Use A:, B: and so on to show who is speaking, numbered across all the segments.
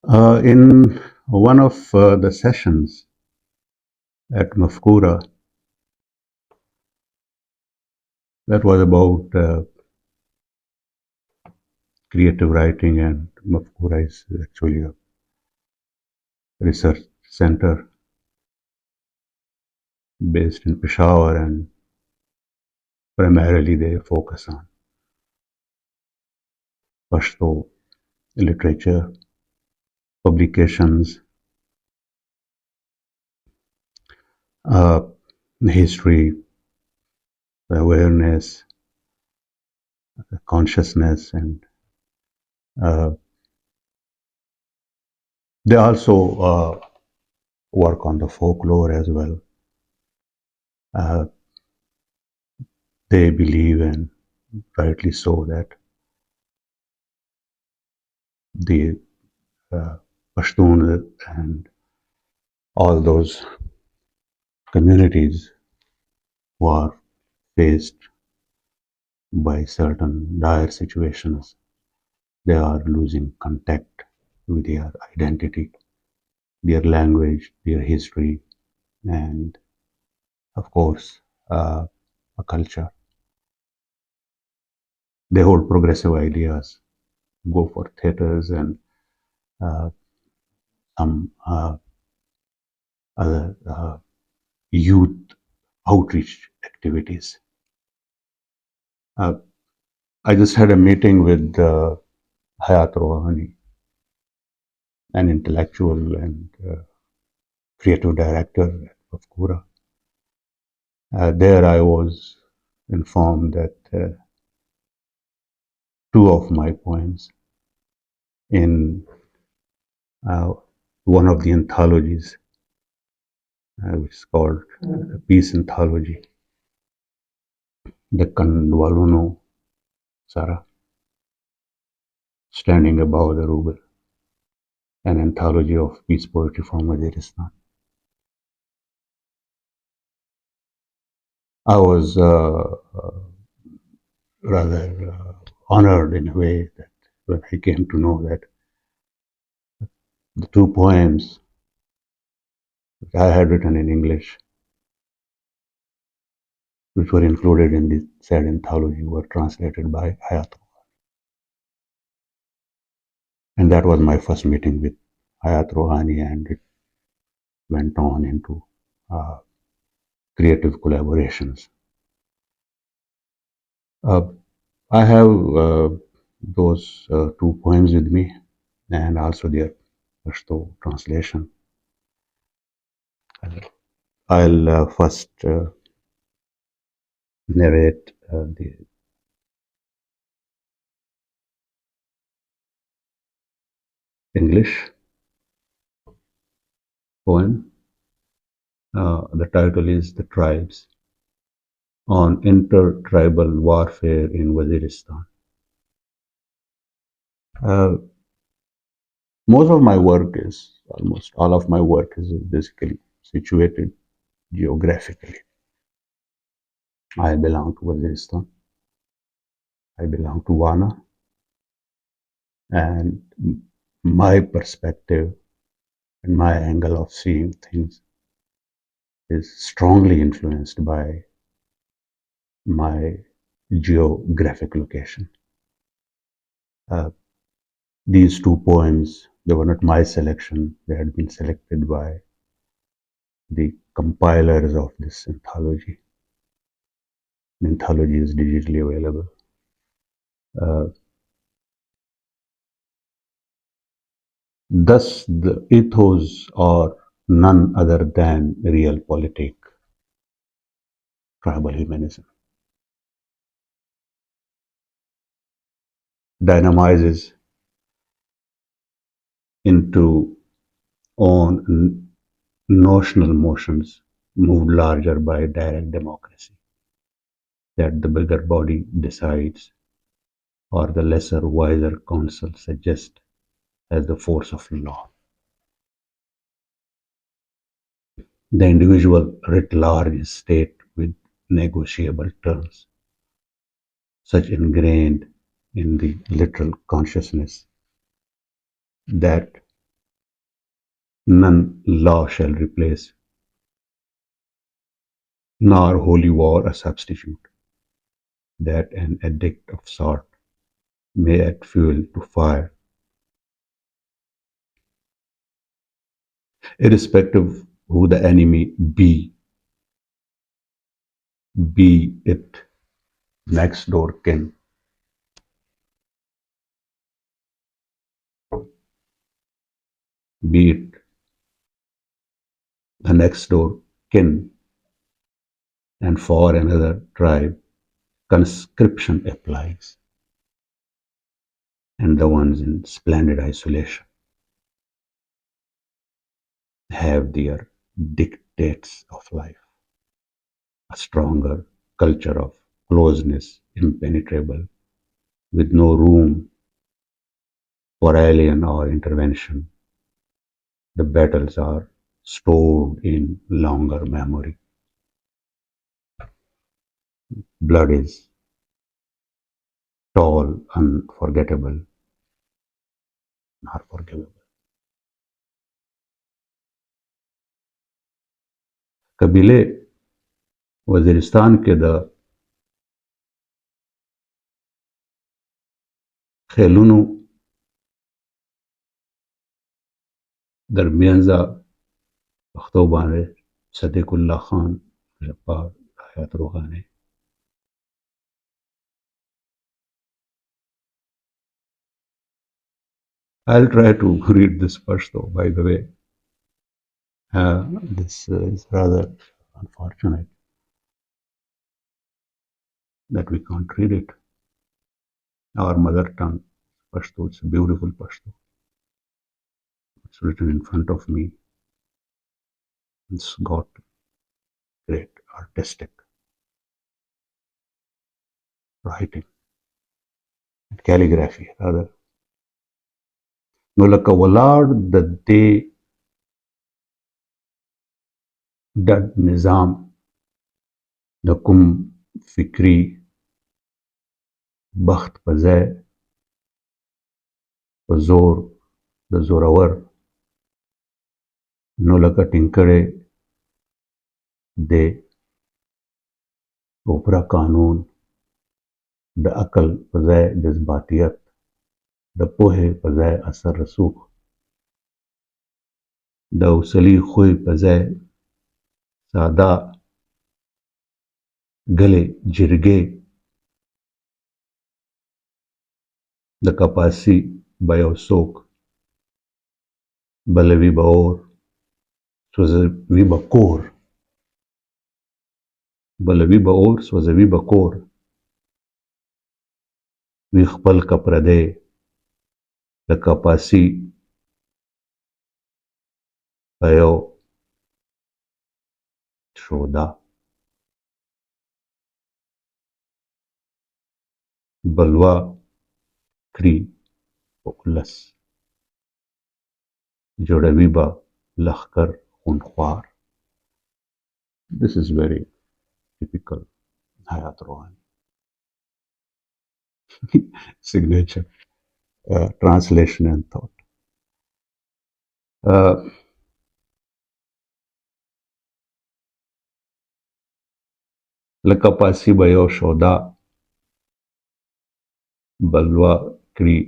A: In one of the sessions at Mafkura, that was about creative writing, and Mafkura is actually a research center based in Peshawar, and primarily they focus on Pashto literature, publications, uh, history, awareness, consciousness, and uh, they also work on the folklore as well. Uh, they believe, and rightly so, that the Pashtun and all those communities who are faced by certain dire situations, they are losing contact with their identity, their language, their history, and of course, a culture. They hold progressive ideas, go for theaters and uh, some other youth outreach activities. Uh, I just had a meeting with Hayat Rouhani, an intellectual and creative director of Kura. There I was informed that two of my poems in uh, one of the anthologies, which is called Peace Anthology, Deccan Waluno Sara, Standing Above the Ruble, an anthology of peace poetry from Waziristan. I was rather honored in a way that when I came to know that the two poems which I had written in English, which were included in the said anthology, were translated by Hayat. And that was my first meeting with Hayat Rouhani, and it went on into uh, creative collaborations. Uh, I have those two poems with me, and also their Pashto translation. I'll first narrate the English poem. The title is The Tribes, on Intertribal Warfare in Waziristan. Uh, most of my work is, almost all of my work is basically situated geographically. I belong to Waziristan. I belong to Wana, and my perspective and my angle of seeing things is strongly influenced by my geographic location. Uh, these two poems, they were not my selection, they had been selected by the compilers of this anthology. The anthology is digitally available. Uh, Thus, the ethos are none other than realpolitik, tribal humanism, dynamizes into own notional motions moved larger by direct democracy, that the bigger body decides or the lesser wiser council suggests as the force of law. The individual writ large is state with negotiable terms, such ingrained in the literal consciousness that None law shall replace, nor holy war a substitute, that an addict of sort may add fuel to fire, irrespective who the enemy be it next door kin, be it the next door kin, and for another tribe, conscription applies, and the ones in splendid isolation have their dictates of life, a stronger culture of closeness, impenetrable, with no room for alien or intervention. The battles are stored in longer memory. Blood is tall, unforgettable, not forgivable. कबीले वजीरिस्तान के the خیلونو درمیانزا پښتو باندې صدیق الله خان جبار حیات روغاني. I'll try to read this Pashto, by the way. This is rather unfortunate that we can't read it. Our mother tongue, Pashto, it's a beautiful Pashto. It's written in front of me. It's got great artistic writing and calligraphy, rather. No laka walad the day that nizam the kum fikri bacht pazay pazor the zorawar no laka tinkare de opera kanun the akal pazay jazbatiyat the pohe pazay asar rasukh the usali khoy pazay sada gale jirge the kapasi bayosok balavi baor swazavi bakor balavi baor swazavi bakor وی خپل کپردی د کپاسی په یو شوده بلوا کړي په ولس جوړوي به لښکر خونخوار. This is very typical Hayat Rouhani signature translation and thought. لکه پاسی به یو شوده بلوا کړي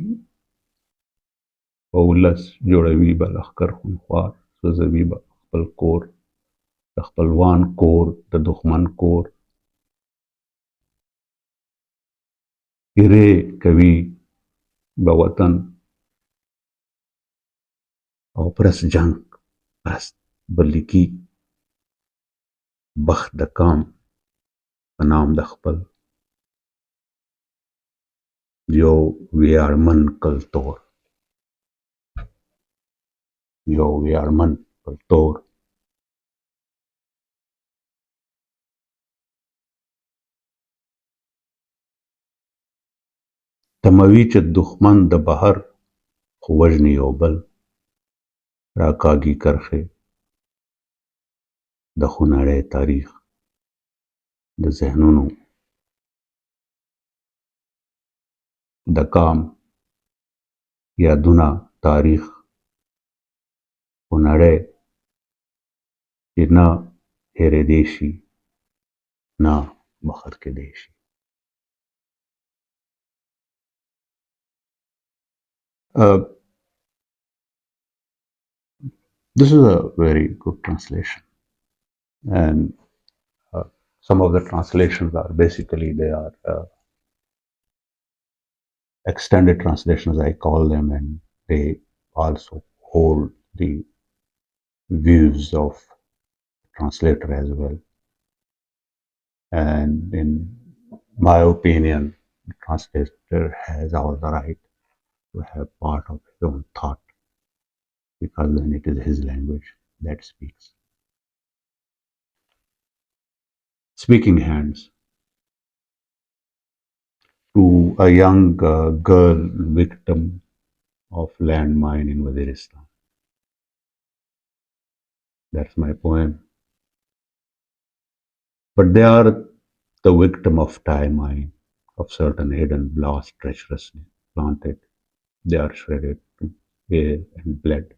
A: په ولس جوړوي به لښکر خونخوار سوځوي به خپل کور د خپلوان کور د دښمن کور ایرې کوي به وطن او پرس جنگ پرست به لیکي بخت د کام په نام د خپل یو ویاړمن کلتور یو ویاړمن کلتور تموي چې دښمن د بهر خو وژني یو بل راکاږي کرښې د خونړی تاریخ د ذهنونو د کام یادونه تاریخ Unare na here deshi na bahar ke deshi. Uh, this is a very good translation, and uh, some of the translations are basically they are extended translations, I call them, and they also hold the views of translator as well. And in my opinion, the translator has all the right to have part of his own thought because then it is his language that speaks. Speaking hands to a young girl victim of landmine in Waziristan. That's my poem. But they are the victim of time mine, of certain hidden blast treacherously planted. They are shredded to air and bled.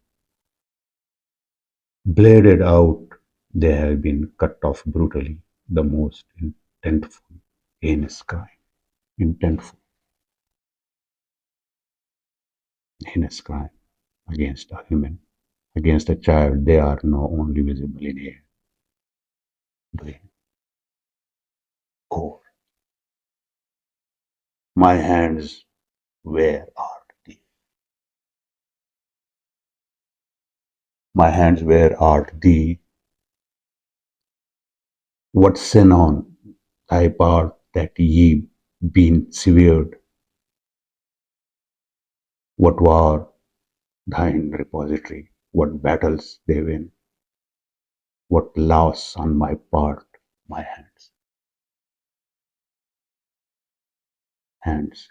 A: Bladed out, they have been cut off brutally, the most intentful, heinous crime. Intentful, heinous crime against a human, against a child. They are now only visible in air, brain, core. My hands, where are thee? My hands, where art thee? What sin on thy part that ye been severed? What war thine repository? What battles they win? What loss on my part, my hands? Hands,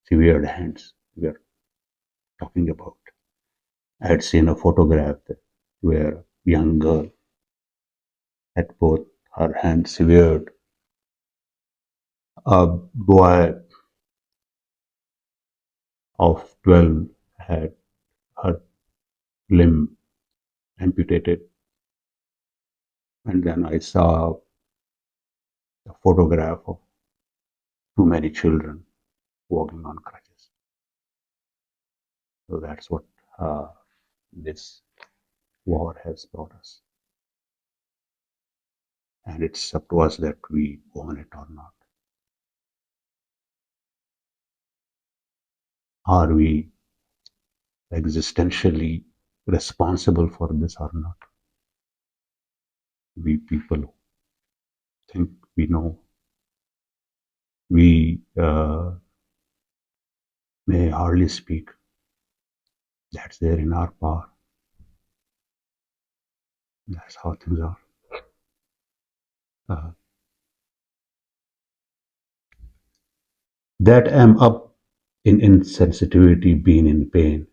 A: severed hands we are talking about. I had seen a photograph where a young girl had both her hands severed. A boy of 12 had her limb amputated. And then I saw a photograph of too many children walking on crutches. So that's what uh, this war has brought us. And it's up to us that we want it or not. Are we existentially responsible for this or not? We people think we know. We may hardly speak. That's there in our power. That's how things are. Uh, that am up in insensitivity, being in pain,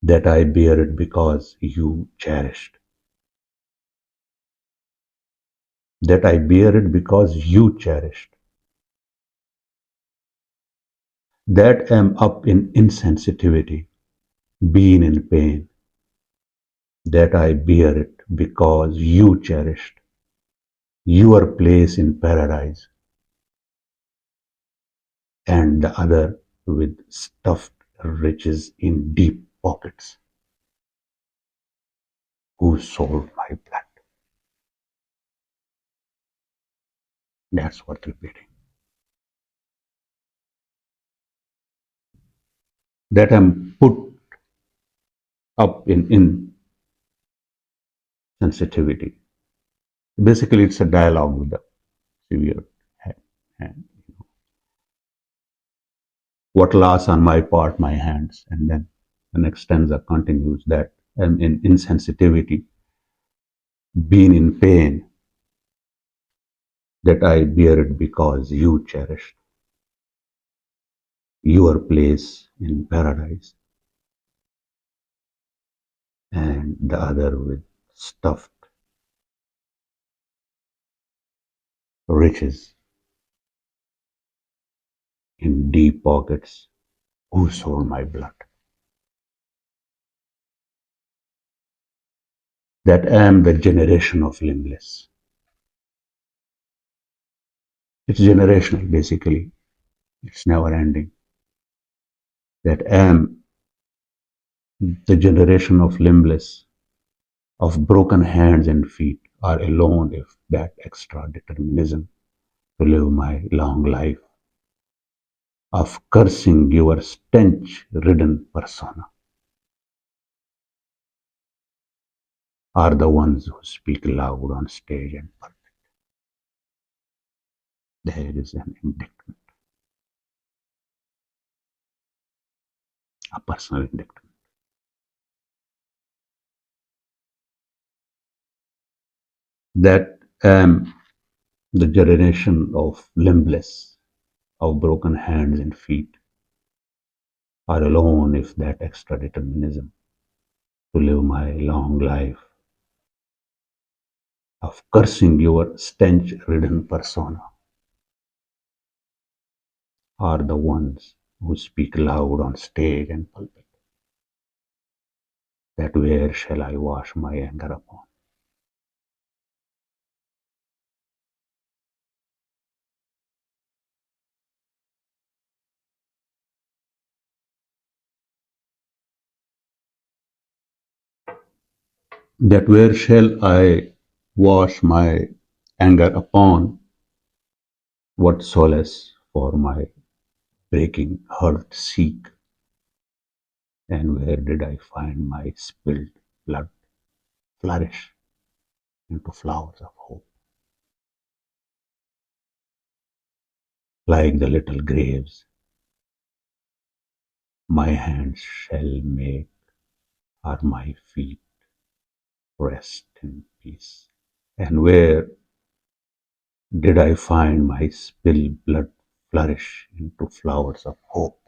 A: that I bear it because you cherished. That I bear it because you cherished. That am up in insensitivity, being in pain, that I bear it because you cherished your place in paradise, and the other with stuffed riches in deep pockets, who sold my blood. That's worth repeating. That I'm put up in sensitivity. Basically, it's a dialogue with the severe hand. And what lasts on my part, my hands, and then the next stanza continues that I'm in insensitivity, being in pain, that I bear it because you cherished your place in paradise, and the other with stuffed riches in deep pockets, who sold my blood. that I am the generation of limbless. It's generational, basically. It's never ending. That I am the generation of limbless, of broken hands and feet, are alone if that extra determinism to live my long life, of cursing your stench-ridden persona, are the ones who speak loud on stage and pulpit. There is an indictment, a personal indictment. That I am the generation of limbless, of broken hands and feet, are alone if that extra determinism to live my long life, of cursing your stench-ridden persona, are the ones who speak loud on stage and pulpit. That where shall I wash my anger upon? That where shall I wash my anger upon? What solace for my breaking heart seek? And where did I find my spilled blood flourish into flowers of hope? Like the little graves my hands shall make, are my feet rest in peace. And where did I find my spilled blood flourish into flowers of hope?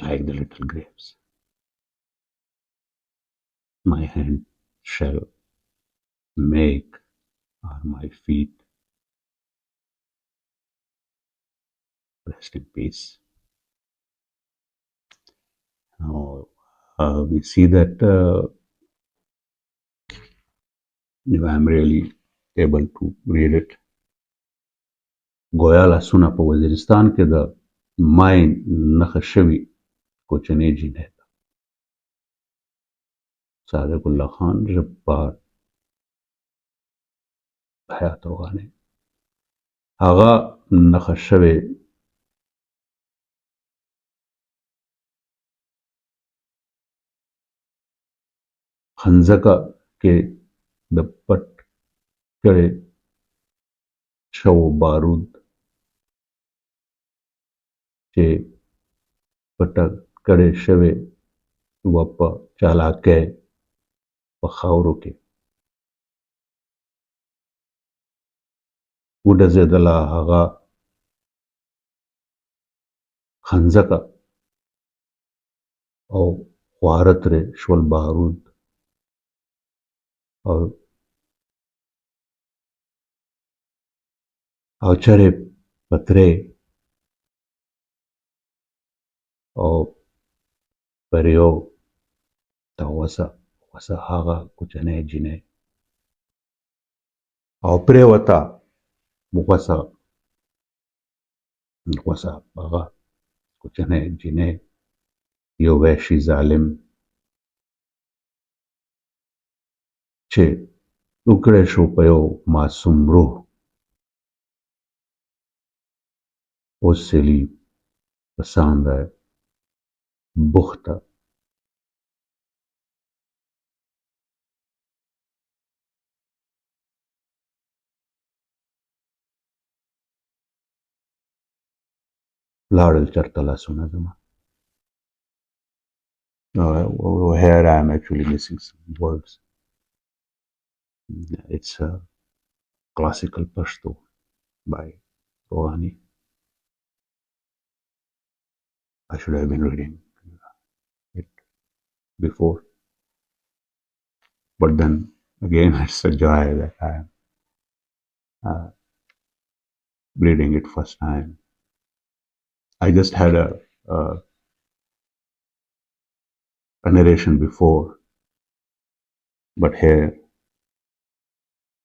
A: Like the little graves my hand shall make, are my feet rest in peace. Now we see that if I'm really able to read it, گویا لاسونه په وزیرستان کې د ماین نښه شوي کوچنۍ جینۍ ده. صادق الله خان ژبپال حیات روغاني هغه نښه شوې خنځکه کې د پټ کړې شوو بارود چې پټه کړې شوې وه په چالاکۍ په خاورو کې وډزېدله هغه خنځکه او خواره ترې شول بارود او چرې پترې او پر یو وسه هغه کوچنۍ جینۍ او پرېوته غوسه هغه کوچنۍ جینۍ یو وحشي ظالم چې وکړی شو په یو معصوم روح اوس سیلي پسانده بخته لاړل چرته لاسونه زما. Here I am actually missing some words. It's a classical Pashto by Rohani. I should have been reading it before. But then again, it's a joy that I am reading it first time. I just had a a narration before, but here,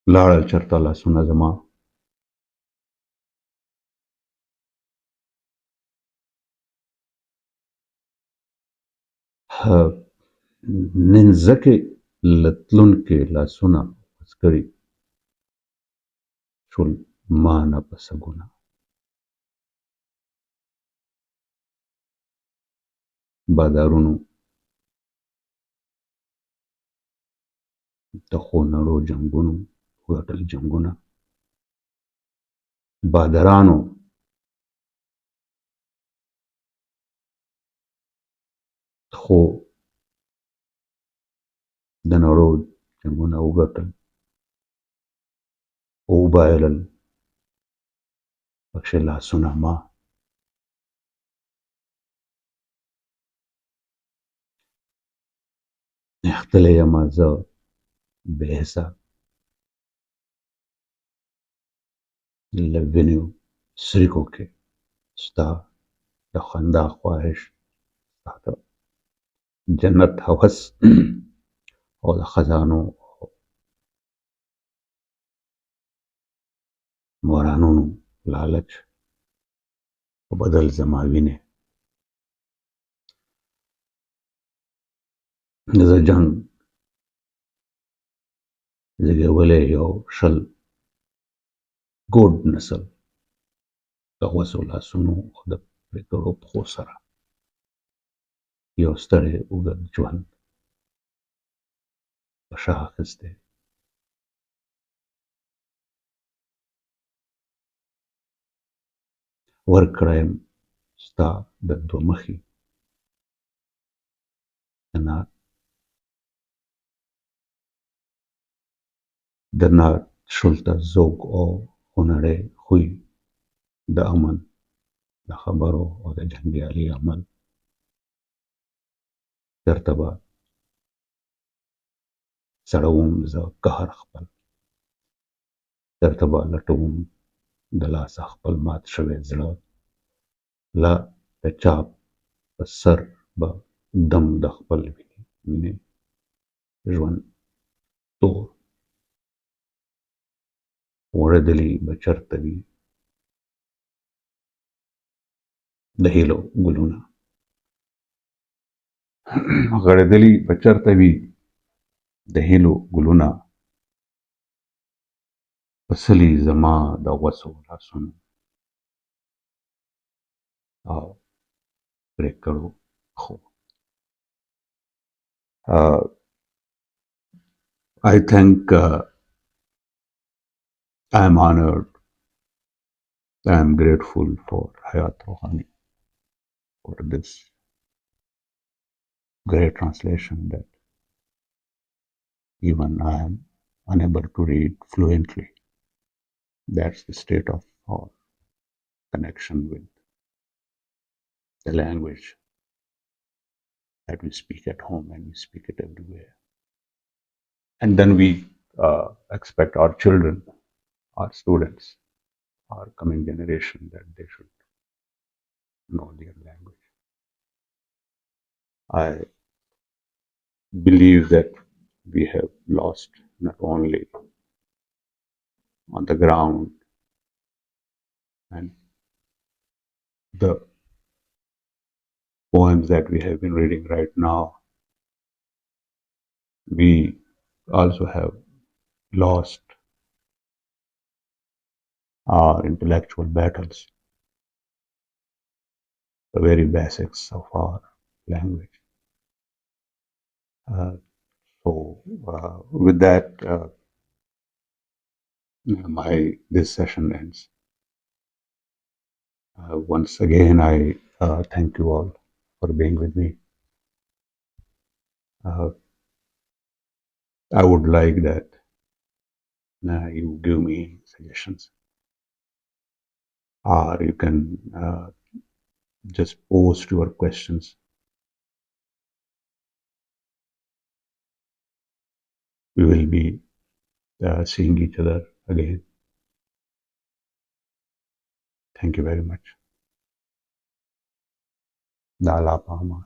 A: Lara Chartala Sunazama. ننځکې له تلونکې لاسونه وزګړي شول مانه په سږونه بادارونو د ښو نړو جنګونو وګټل جنګونه بادرانو خو د نړو جنګونه وګټل او وبایلل پکښې لاسونه ما اختلی یمه زه بې حساب له وینو څریکو کې ستا د خندا خواهش ستا د جنت هوس او د خزانو مورانونو لالچ په بدل زما وینې زه جنګ زېږولی یو شل ګوډ نسل د غوڅو لاسونو او د پرې کړو پښو سره یو ستړی اوږد ژوند په شا اخیستی ورکړی یم ستا د دوه مخي د ناټ شولته ذوق او خونړی خوی د امن د خبرو او د جنګیالي عمل درته به سړوم زه قهر خپل درته به لټوم د لاسه خپل مات شوی زړه لا د چا په سر به دم د خپل وینې ژوند تور غوړېدلي به چېرته وي د هیلو ګلونه غړېدلي به چېرته وي د هیلو ګلونه په څلي زما د غوڅو لاسونو او پرې کړو پښو I think I am honored. I am grateful for Hayat Rouhani for this great translation that even I am unable to read fluently. That's the state of our connection with the language that we speak at home and we speak it everywhere. And then we expect our children, our students, our coming generation that they should know their language. I believe that we have lost not only on the ground and the poems that we have been reading right now, we also have lost our intellectual battles, the very basics of our language. With that, this session ends. Once again, I thank you all for being with me. I would like that you give me suggestions, or you can just post your questions. We will be seeing each other again. Thank you very much. Dala Pahama.